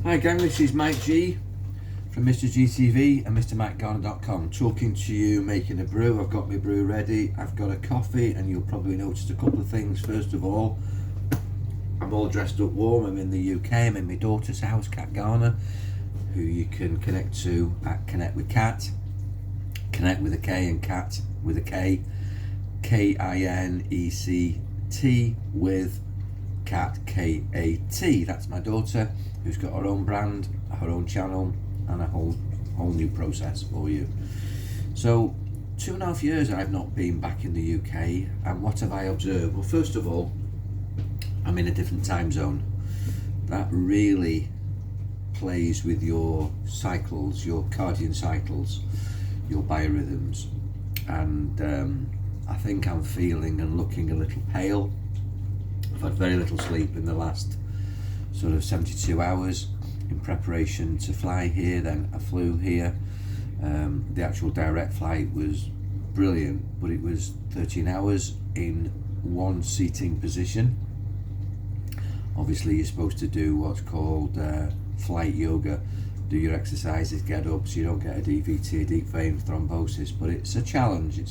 Hi gang, this is Mike G from Mr. GTV and MrMikeGarner.com talking to you, making a brew. I've got my brew ready, I've got a coffee, and you'll probably notice a couple of things. First of all, I'm all dressed up warm. I'm in the UK, I'm in my daughter's house, Kat Garner, who you can connect to at Connect with Kat. Connect with a K and Kat with a K. K-I-N-E-C-T with Kat, K-A-T. That's my daughter, who's got her own brand, her own channel, and a whole new process for you. So 2.5 years I've not been back in the UK, and what have I observed? Well, first of all, I'm in a different time zone. That really plays with your cycles, your cardian cycles, your biorhythms, and I think I'm feeling and looking a little pale. I've had very little sleep in the last sort of 72 hours in preparation to fly here. Then I flew here. The actual direct flight was brilliant, but it was 13 hours in one seating position. Obviously you're supposed to do what's called flight yoga, do your exercises, get up so you don't get a DVT, a deep vein thrombosis, but it's a challenge.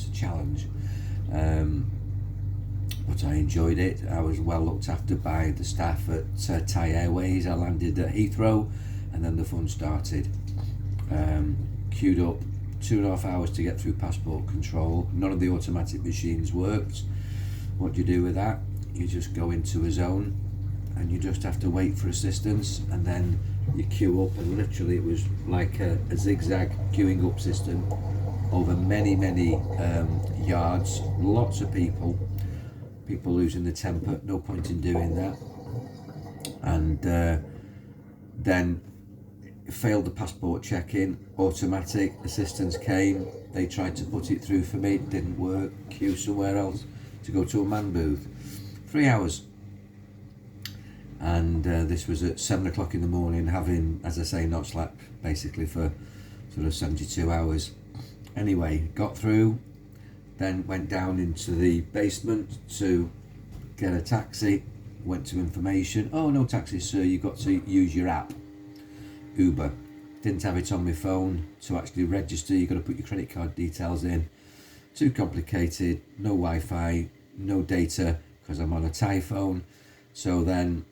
But I enjoyed it. I was well looked after by the staff at Thai Airways. I landed at Heathrow and then the fun started. Queued up 2.5 hours to get through passport control. None of the automatic machines worked. What do you do with that? You just go into a zone and you just have to wait for assistance, and then you queue up, and literally it was like a zigzag queuing up system over many yards, lots of people losing their temper, no point in doing that. And then failed the passport check-in, automatic, assistance came, they tried to put it through for me, it didn't work, queue somewhere else to go to a man booth. 3 hours. And this was at 7 o'clock in the morning, having, as I say, not slept basically for sort of 72 hours. Anyway, got through, then went down into the basement to get a taxi, went to information. Oh, no taxis, sir, you've got to use your app, Uber. Didn't have it on my phone to actually register. You've got to put your credit card details in. Too complicated, no Wi-Fi, no data, because I'm on a Thai phone. So then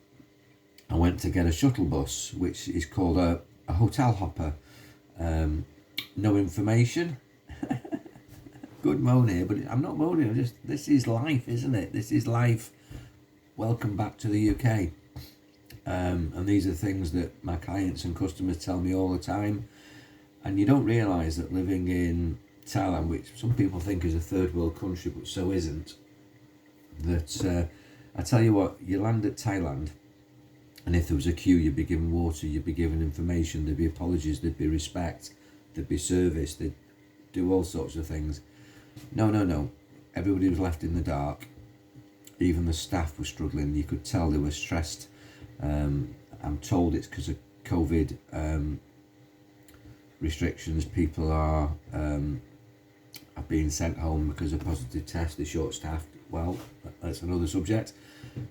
I went to get a shuttle bus, which is called a hotel hopper. No information. Good moan here, but I'm not moaning. This is life, isn't it? This is life. Welcome back to the UK. And these are things that my clients and customers tell me all the time. And you don't realise that living in Thailand, which some people think is a third world country, but so isn't, that I tell you what, you land at Thailand, and if there was a queue, you'd be given water, you'd be given information, there'd be apologies, there'd be respect, there'd be service, they'd do all sorts of things. No. Everybody was left in the dark. Even the staff were struggling. You could tell they were stressed. I'm told it's because of COVID restrictions. People are being sent home because of positive tests. They're short-staffed. Well, that's another subject.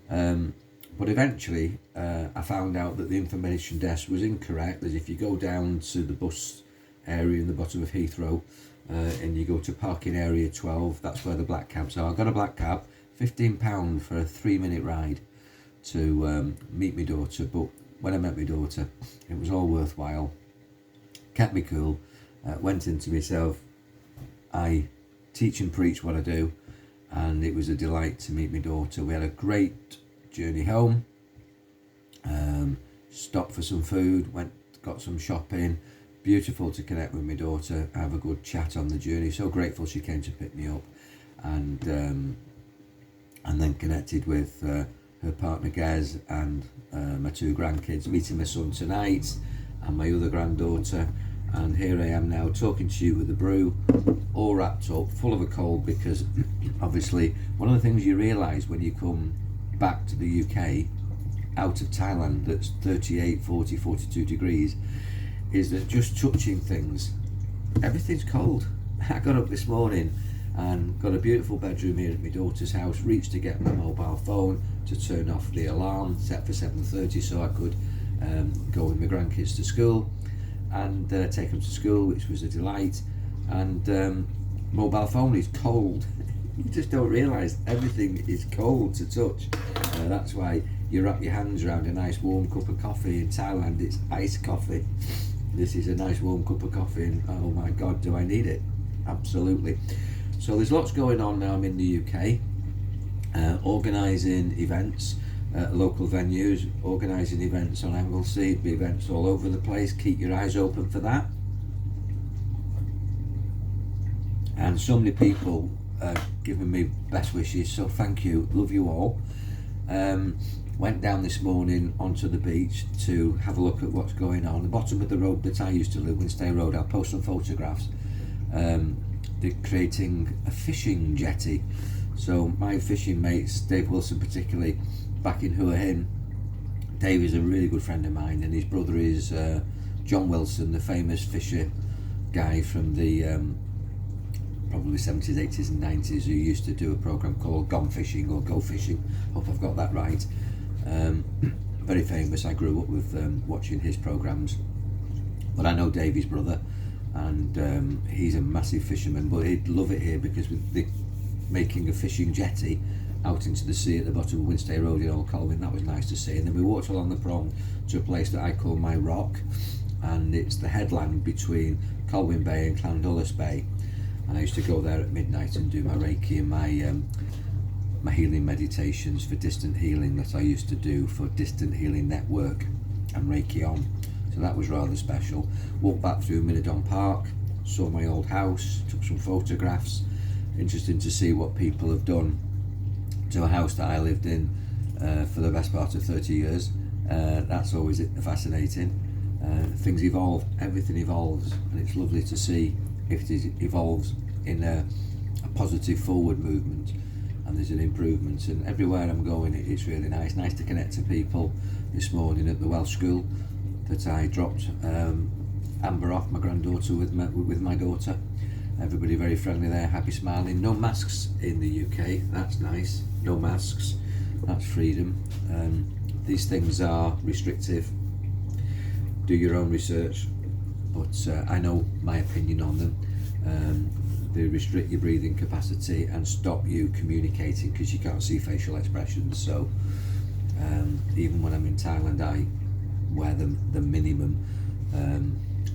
But eventually, I found out that the information desk was incorrect. That if you go down to the bus area in the bottom of Heathrow, and you go to parking area 12, that's where the black cabs are. I got a black cab, £15 for a 3-minute ride to meet my daughter. But when I met my daughter, it was all worthwhile. Kept me cool, went into myself. I teach and preach what I do, and it was a delight to meet my daughter. We had a great journey home. Stopped for some food, got some shopping. Beautiful to connect with my daughter, have a good chat on the journey. So grateful she came to pick me up, and then connected with her partner Gez and my 2 grandkids, meeting my son tonight and my other granddaughter. And here I am now talking to you with the brew, all wrapped up, full of a cold, because obviously one of the things you realise when you come back to the UK out of Thailand that's 38, 40, 42 degrees is that just touching things, everything's cold. I got up this morning and got a beautiful bedroom here at my daughter's house, reached to get my mobile phone to turn off the alarm set for 7:30 so I could go with my grandkids to school and take them to school, which was a delight. And mobile phone is cold. You just don't realise everything is cold to touch. That's why you wrap your hands around a nice warm cup of coffee. In Thailand it's iced coffee. This is a nice warm cup of coffee, and oh my god, do I need it? Absolutely. So there's lots going on now. I'm in the UK, organising events at local venues, organising events on Anglesey, be events all over the place. Keep your eyes open for that. And so many people giving me best wishes, so thank you, love you all. Went down this morning onto the beach to have a look at what's going on. The bottom of the road that I used to live, Winstay Road, I'll post some photographs. They're creating a fishing jetty. So my fishing mates, Dave Wilson particularly, back in Hua Hin. Dave is a really good friend of mine, and his brother is John Wilson, the famous fisher guy from the probably 70s, 80s and 90s, who used to do a programme called Gone Fishing or Go Fishing. Hope I've got that right. Very famous. I grew up with watching his programmes. But I know Davey's brother, and he's a massive fisherman, but he'd love it here because with the making a fishing jetty out into the sea at the bottom of Winstay Road in Old Colwyn, that was nice to see. And then we walked along the prom to a place that I call My Rock, and it's the headland between Colwyn Bay and Llandullas Bay. And I used to go there at midnight and do my Reiki and my healing meditations for distant healing that I used to do for Distant Healing Network and Reiki On. So that was rather special. Walked back through Minadon Park, saw my old house, took some photographs. Interesting to see what people have done to a house that I lived in for the best part of 30 years. That's always fascinating. Things evolve, everything evolves, and it's lovely to see if it evolves in a positive forward movement, and there's an improvement. And everywhere I'm going, it's really nice to connect to people. This morning at the Welsh school that I dropped Amber off, my granddaughter, with my daughter. Everybody very friendly there, happy, smiling. No masks in the UK, that's nice. No masks, that's freedom. These things are restrictive. Do your own research, but I know my opinion on them. They restrict your breathing capacity and stop you communicating because you can't see facial expressions. So even when I'm in Thailand, I wear them the minimum.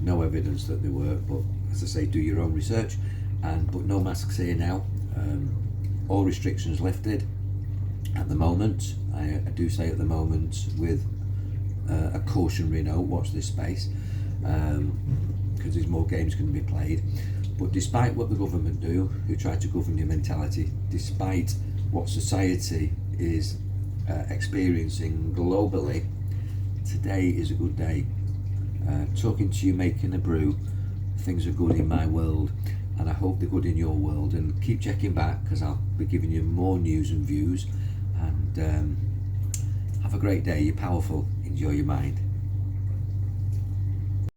No evidence that they work, but as I say, do your own research. But no masks here now. All restrictions lifted at the moment. I do say at the moment with a cautionary note, watch this space, because there's more games going to be played. But despite what the government do, who try to govern your mentality, despite what society is experiencing globally, today is a good day. Talking to you, making a brew, things are good in my world, and I hope they're good in your world. And keep checking back, because I'll be giving you more news and views. And have a great day. You're powerful. Enjoy your mind.